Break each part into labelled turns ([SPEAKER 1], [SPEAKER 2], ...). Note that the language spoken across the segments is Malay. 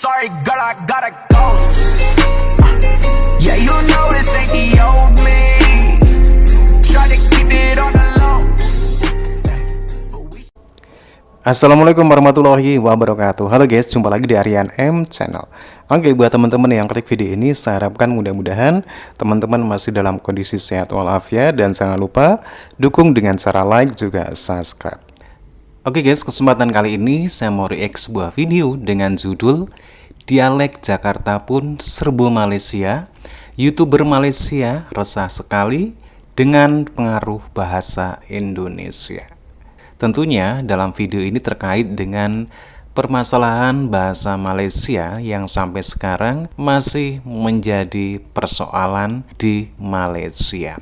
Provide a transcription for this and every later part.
[SPEAKER 1] sorry girl, I gotta go. Yeah, you know this ain't the old me. Try to keep it on the low.
[SPEAKER 2] Assalamualaikum warahmatullahi wabarakatuh. Halo guys, jumpa lagi di Aryan M Channel. Oke, buat teman-teman yang klik video ini, saya harapkan mudah-mudahan teman-teman masih dalam kondisi sehat walafiat, dan jangan lupa dukung dengan cara like juga subscribe. Oke guys, kesempatan kali ini saya mau react sebuah video dengan judul Dialek Jakarta pun serbu Malaysia. YouTuber Malaysia resah sekali dengan pengaruh bahasa Indonesia. Tentunya dalam video ini terkait dengan permasalahan bahasa Malaysia yang sampai sekarang masih menjadi persoalan di Malaysia.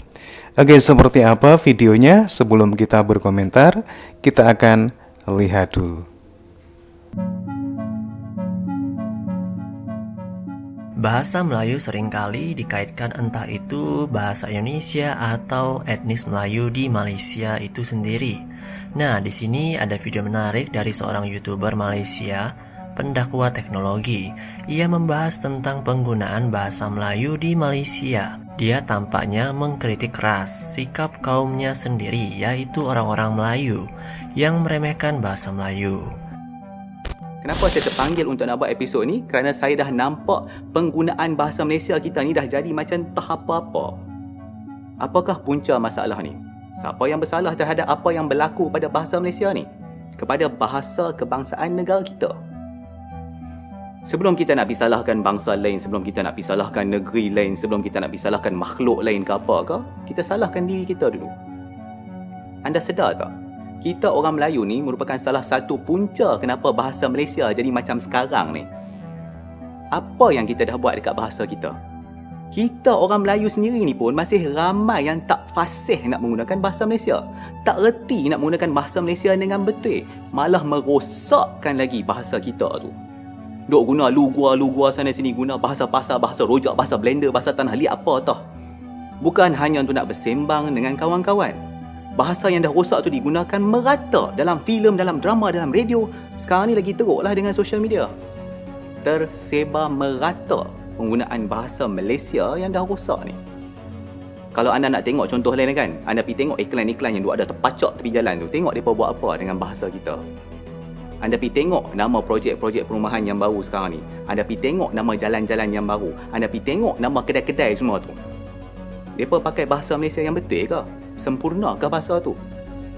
[SPEAKER 2] Oke, seperti apa videonya? Sebelum kita berkomentar, kita akan lihat dulu.
[SPEAKER 3] Bahasa Melayu seringkali dikaitkan entah itu bahasa Indonesia atau etnis Melayu di Malaysia itu sendiri. Nah, di sini ada video menarik dari seorang YouTuber Malaysia, pendakwa teknologi. Ia membahas tentang penggunaan bahasa Melayu di Malaysia. Dia tampaknya mengkritik keras sikap kaumnya sendiri, yaitu orang-orang Melayu yang meremehkan bahasa Melayu.
[SPEAKER 4] Kenapa saya terpanggil untuk nak buat episod ni? Kerana saya dah nampak penggunaan bahasa Malaysia kita ni dah jadi macam tak apa-apa. Apakah punca masalah ni? Siapa yang bersalah terhadap apa yang berlaku pada bahasa Malaysia ni? Kepada bahasa kebangsaan negara kita. Sebelum kita nak pergi salahkan bangsa lain, sebelum kita nak pergi salahkan negeri lain, sebelum kita nak pergi salahkan makhluk lain ke apa ke, kita salahkan diri kita dulu. Anda sedar tak? Kita orang Melayu ni merupakan salah satu punca kenapa bahasa Malaysia jadi macam sekarang ni. Apa yang kita dah buat dekat bahasa kita? Kita orang Melayu sendiri ni pun masih ramai yang tak fasih nak menggunakan bahasa Malaysia. Tak reti nak menggunakan bahasa Malaysia dengan betul. Malah merosakkan lagi bahasa kita tu. Duk guna lu-gua sana sini, guna bahasa pasar, bahasa rojak, bahasa blender, bahasa tanah liat apa tah. Bukan hanya untuk nak bersembang dengan kawan-kawan. Bahasa yang dah rosak tu digunakan merata dalam filem, dalam drama, dalam radio. Sekarang ni lagi teruklah dengan social media. Tersebar merata penggunaan bahasa Malaysia yang dah rosak ni. Kalau anda nak tengok contoh lain kan, anda pergi tengok iklan-iklan yang ada terpacak tepi jalan tu. Tengok mereka buat apa dengan bahasa kita. Anda pergi tengok nama projek-projek perumahan yang baru sekarang ni. Anda pergi tengok nama jalan-jalan yang baru. Anda pergi tengok nama kedai-kedai semua tu. Mereka pakai bahasa Malaysia yang betul ke? Sempurna ke bahasa tu?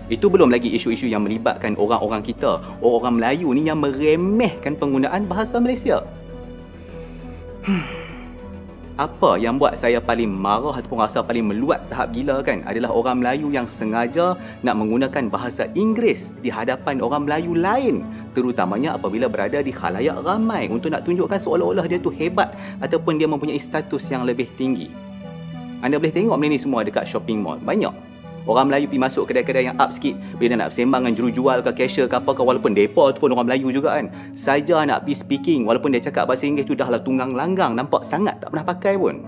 [SPEAKER 4] Itu belum lagi isu-isu yang melibatkan orang-orang kita, orang-orang Melayu ni yang meremehkan penggunaan bahasa Malaysia. Apa yang buat saya paling marah ataupun rasa paling meluat tahap gila kan, adalah orang Melayu yang sengaja nak menggunakan bahasa Inggeris di hadapan orang Melayu lain, terutamanya apabila berada di khalayak ramai, untuk nak tunjukkan seolah-olah dia tu hebat ataupun dia mempunyai status yang lebih tinggi. Anda boleh tengok benda ni semua dekat shopping mall. Banyak orang Melayu pergi masuk kedai-kedai yang up sikit, bila dia nak bersembang dengan jurujual ke cashier ke apa ke, walaupun mereka tu pun orang Melayu juga kan, saja nak pergi speaking, walaupun dia cakap bahasa Inggeris tu dah lah tunggang langgang, nampak sangat tak pernah pakai pun.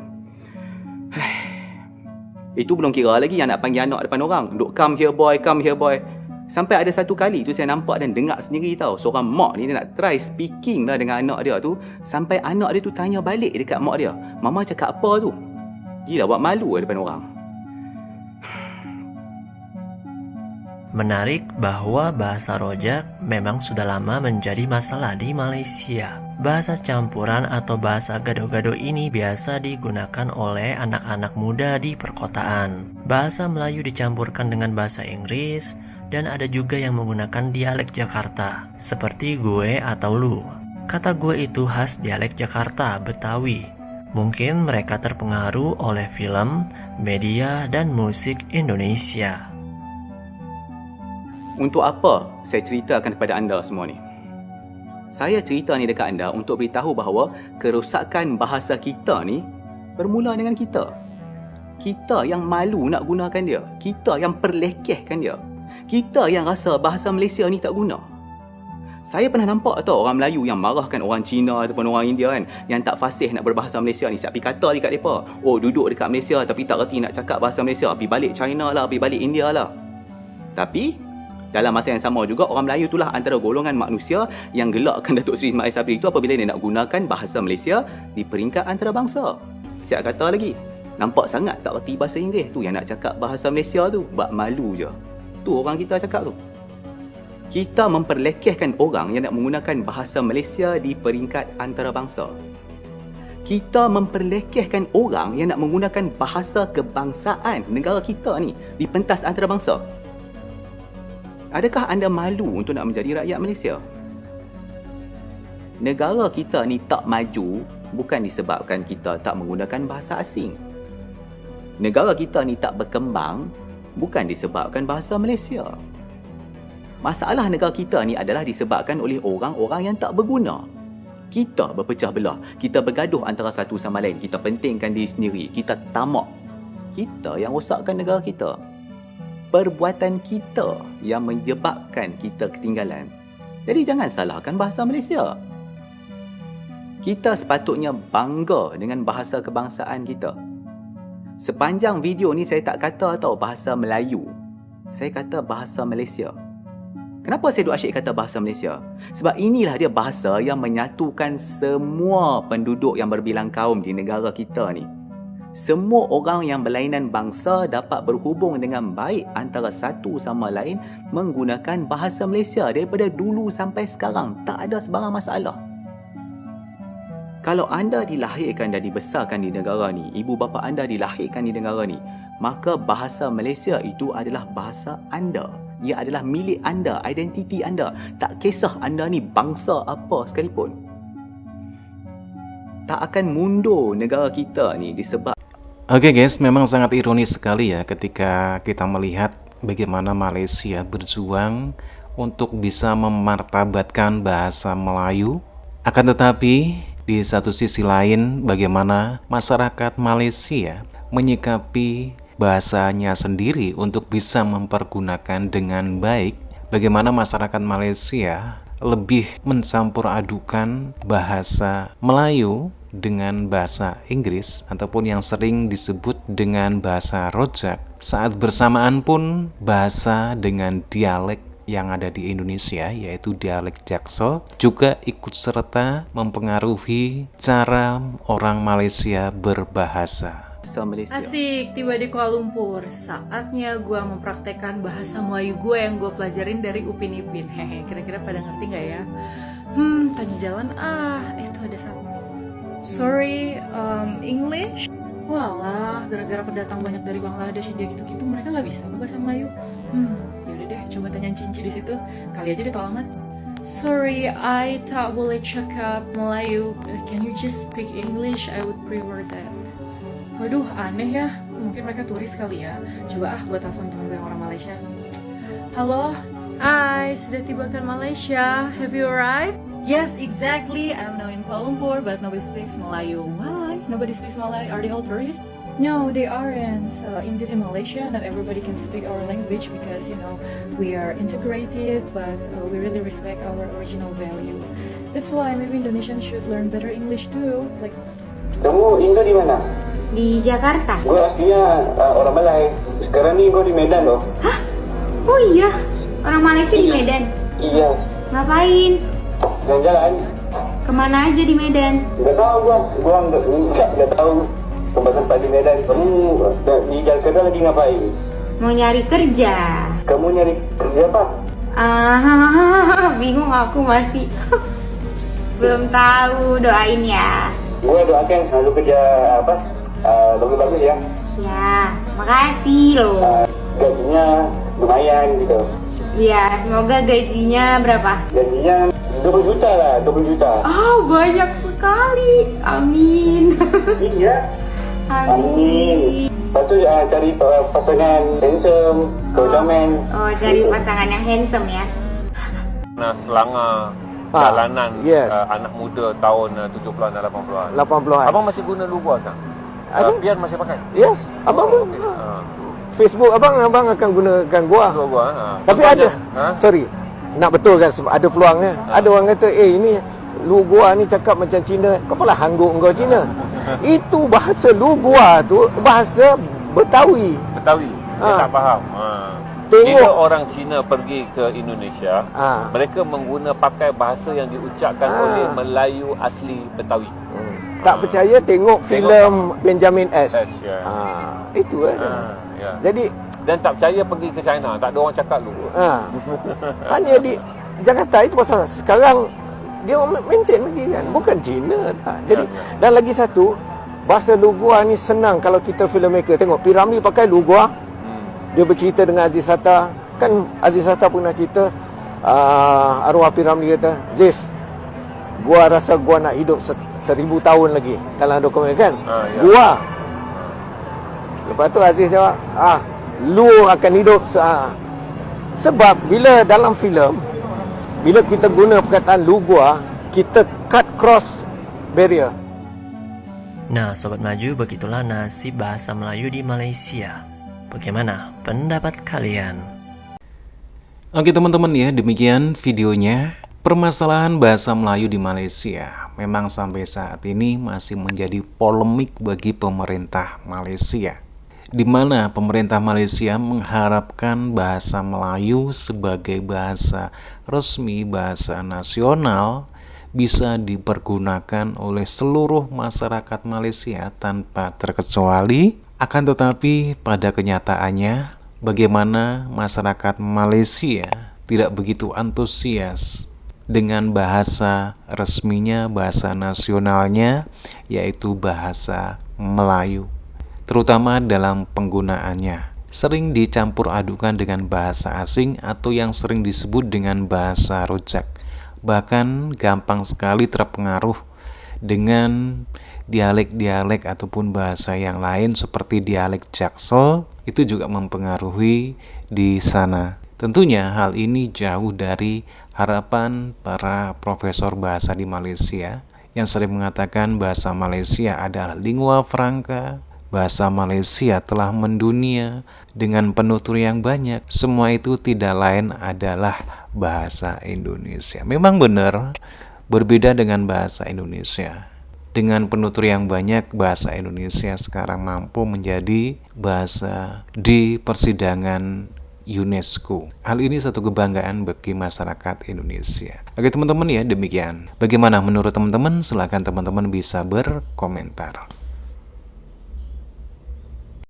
[SPEAKER 4] Itu belum kira lagi yang nak panggil anak depan orang, duk come here boy, come here boy. Sampai ada satu kali tu saya nampak dan dengar sendiri tau, seorang mak ni dia nak try speaking lah dengan anak dia tu, sampai anak dia tu tanya balik dekat mak dia, mama cakap apa tu? Gila, buat malu lah depan orang.
[SPEAKER 3] Menarik bahwa bahasa rojak memang sudah lama menjadi masalah di Malaysia. Bahasa campuran atau bahasa gado-gado ini biasa digunakan oleh anak-anak muda di perkotaan. Bahasa Melayu dicampurkan dengan bahasa Inggris, dan ada juga yang menggunakan dialek Jakarta, seperti gue atau lu. Kata gue itu khas dialek Jakarta, Betawi. Mungkin mereka terpengaruh oleh film, media, dan musik Indonesia.
[SPEAKER 4] Untuk apa saya ceritakan kepada anda semua ni? Saya cerita ni dekat anda untuk beritahu bahawa kerosakan bahasa kita ni bermula dengan kita. Kita yang malu nak gunakan dia. Kita yang perlekehkan dia. Kita yang rasa bahasa Malaysia ni tak guna. Saya pernah nampak tau orang Melayu yang marahkan orang Cina ataupun orang India kan, yang tak fasih nak berbahasa Malaysia ni. Siap pergi kata dekat mereka, oh duduk dekat Malaysia tapi tak reti nak cakap bahasa Malaysia, pergi balik China lah, pergi balik India lah. Tapi Dalam masa yang sama juga, orang Melayu itulah antara golongan manusia yang gelakkan Datuk Seri Ismail Sabri itu apabila dia nak gunakan bahasa Malaysia di peringkat antarabangsa. Siap kata lagi, nampak sangat tak erti bahasa Inggeris tu, yang nak cakap bahasa Malaysia tu buat malu je. Tu orang kita cakap tu. Kita memperlekehkan orang yang nak menggunakan bahasa Malaysia di peringkat antarabangsa. Kita memperlekehkan orang yang nak menggunakan bahasa kebangsaan negara kita ni di pentas antarabangsa. Adakah anda malu untuk nak menjadi rakyat Malaysia? Negara kita ni tak maju bukan disebabkan kita tak menggunakan bahasa asing. Negara kita ni tak berkembang bukan disebabkan bahasa Malaysia. Masalah negara kita ni adalah disebabkan oleh orang-orang yang tak berguna. Kita berpecah belah, kita bergaduh antara satu sama lain, kita pentingkan diri sendiri, kita tamak. Kita yang rosakkan negara kita. Perbuatan kita yang menyebabkan kita ketinggalan. Jadi jangan salahkan bahasa Malaysia. Kita sepatutnya bangga dengan bahasa kebangsaan kita. Sepanjang video ni saya tak kata tau bahasa Melayu. Saya kata bahasa Malaysia. Kenapa saya duk asyik kata bahasa Malaysia? Sebab inilah dia bahasa yang menyatukan semua penduduk yang berbilang kaum di negara kita ni. Semua orang yang berlainan bangsa dapat berhubung dengan baik antara satu sama lain menggunakan bahasa Malaysia daripada dulu sampai sekarang. Tak ada sebarang masalah. Kalau anda dilahirkan dan dibesarkan di negara ni, ibu bapa anda dilahirkan di negara ni, maka bahasa Malaysia itu adalah bahasa anda. Ia adalah milik anda, identiti anda. Tak kisah anda ni bangsa apa sekalipun. Tak akan mundur negara kita ni disebab.
[SPEAKER 2] Oke guys, memang sangat ironis sekali ya ketika kita melihat bagaimana Malaysia berjuang untuk bisa memartabatkan bahasa Melayu. Akan tetapi di satu sisi lain bagaimana masyarakat Malaysia menyikapi bahasanya sendiri untuk bisa mempergunakan dengan baik. Bagaimana masyarakat Malaysia lebih mencampur adukan bahasa Melayu dengan bahasa Inggris ataupun yang sering disebut dengan bahasa rojak. Saat bersamaan pun bahasa dengan dialek yang ada di Indonesia yaitu dialek Jaksel juga ikut serta mempengaruhi cara orang Malaysia berbahasa.
[SPEAKER 5] Asik, tiba di Kuala Lumpur. Saatnya gue mempraktekkan bahasa Melayu gue yang gue pelajarin dari Upin Ipin. Hehe, kira-kira pada ngerti gak ya? Tanya jalan itu ada satu. Sorry, English? Walah, gara-gara pendatang banyak dari Bangladesh dia gitu-gitu, mereka gak bisa bahasa Melayu. Yaudah deh, coba tanya Cinci di situ. Kali aja dia tahu amat. Sorry, I tak boleh cakap Melayu. Can you just speak English? I would prefer that. Waduh, aneh ya. Mungkin mereka turis kali ya. Coba gue telepon temen gue yang orang Malaysia. Halo? Hai, sudah tiba ke Malaysia. Have you arrived? Yes, exactly. I'm now in Kuala Lumpur, but nobody speaks Melayu. Why? Nobody speaks Melayu? Are they all tourists? No, they aren't. Indeed, in Malaysia, not everybody can speak our language because, we are integrated, but we really respect our original value. That's why maybe Indonesians should learn better English too. Like.
[SPEAKER 6] Kamu Indo di mana?
[SPEAKER 7] Di Jakarta.
[SPEAKER 6] Gue aslinya orang Malay. Sekarang nih gue di Medan loh.
[SPEAKER 7] Hah? Oh iya, orang Malaysia di Medan.
[SPEAKER 6] Iya.
[SPEAKER 7] Ngapain?
[SPEAKER 6] Jalan-jalan.
[SPEAKER 7] Kemana aja di Medan?
[SPEAKER 6] Gak tahu gue nggak tahu tempat-tempat di Medan. Kamu di Jakarta lagi ngapain?
[SPEAKER 7] Mau nyari kerja.
[SPEAKER 6] Kamu nyari kerja apa?
[SPEAKER 7] Bingung aku masih. Belum tahu, doain ya.
[SPEAKER 6] Gue doakan selalu kerja bagus-bagus ya.
[SPEAKER 7] Ya, makasih loh.
[SPEAKER 6] Gajinya lumayan gitu.
[SPEAKER 7] Ya, semoga gajinya berapa?
[SPEAKER 6] Gajinya 20 juta lah, 20 juta.
[SPEAKER 7] Oh, banyak sekali. Amin.
[SPEAKER 6] Iya.
[SPEAKER 7] Amin.
[SPEAKER 6] Lepas tu cari pasangan handsome, comel.
[SPEAKER 7] Oh, cari pasangan yang handsome ya.
[SPEAKER 8] Nah, selanga jalanan anak muda tahun 70-an dan 80-an.
[SPEAKER 9] 80-an.
[SPEAKER 8] Abang masih guna logo tak? Pian masih pakai?
[SPEAKER 9] Yes, abang pun.
[SPEAKER 8] Okay.
[SPEAKER 9] Facebook abang akan gunakan gua. Tapi ada. Sorry. Nak betulkan sebab ada peluangnya. Ada orang kata, ini lu gua ni cakap macam Cina. Kau apalah hangguk kau Cina. Itu bahasa lu gua tu bahasa Betawi.
[SPEAKER 8] Dia tak faham. Bila orang Cina pergi ke Indonesia, mereka pakai bahasa yang diucapkan oleh Melayu asli Betawi.
[SPEAKER 9] Tak percaya tengok filem Benjamin S.
[SPEAKER 8] Ya.
[SPEAKER 9] Itu kan.
[SPEAKER 8] Ya.
[SPEAKER 9] Jadi
[SPEAKER 8] dan tak percaya pergi ke China, tak ada orang cakap lu.
[SPEAKER 9] Hanya di Jakarta itu pasal sekarang dia maintain lagi kan, bukan Cina tak. Jadi dan lagi satu, bahasa Lugua ni senang kalau kita filmmaker tengok. Piramli pakai Lugua. Dia bercerita dengan Aziz Hatta. Kan Aziz Hatta pernah cerita, arwah Piramli kata, Ziz, gua rasa gua nak hidup 1000 tahun lagi dalam dokumen kan. Gua. Lepas tu Aziz jawab, lu akan hidup sebab bila dalam filem, bila kita guna perkataan lu gua, kita cut cross barrier.
[SPEAKER 3] Nah, Sobat Maju, begitulah nasib bahasa Melayu di Malaysia. Bagaimana pendapat kalian?
[SPEAKER 2] Oke teman-teman ya, demikian videonya. Permasalahan bahasa Melayu di Malaysia memang sampai saat ini masih menjadi polemik bagi pemerintah Malaysia, di mana pemerintah Malaysia mengharapkan bahasa Melayu sebagai bahasa resmi, bahasa nasional, bisa dipergunakan oleh seluruh masyarakat Malaysia tanpa terkecuali. Akan tetapi pada kenyataannya, bagaimana masyarakat Malaysia tidak begitu antusias dengan bahasa resminya, bahasa nasionalnya, yaitu bahasa Melayu. Terutama dalam penggunaannya, sering dicampur adukan dengan bahasa asing atau yang sering disebut dengan bahasa rojak. Bahkan gampang sekali terpengaruh dengan dialek-dialek ataupun bahasa yang lain seperti dialek Jaksel, itu juga mempengaruhi di sana. Tentunya hal ini jauh dari harapan para profesor bahasa di Malaysia yang sering mengatakan bahasa Malaysia adalah lingua franca, bahasa Malaysia telah mendunia dengan penutur yang banyak. Semua itu tidak lain adalah bahasa Indonesia. Memang benar, berbeda dengan bahasa Indonesia. Dengan penutur yang banyak, bahasa Indonesia sekarang mampu menjadi bahasa di persidangan UNESCO. Hal ini satu kebanggaan bagi masyarakat Indonesia. Oke teman-teman ya, demikian. Bagaimana menurut teman-teman? Silakan teman-teman bisa berkomentar.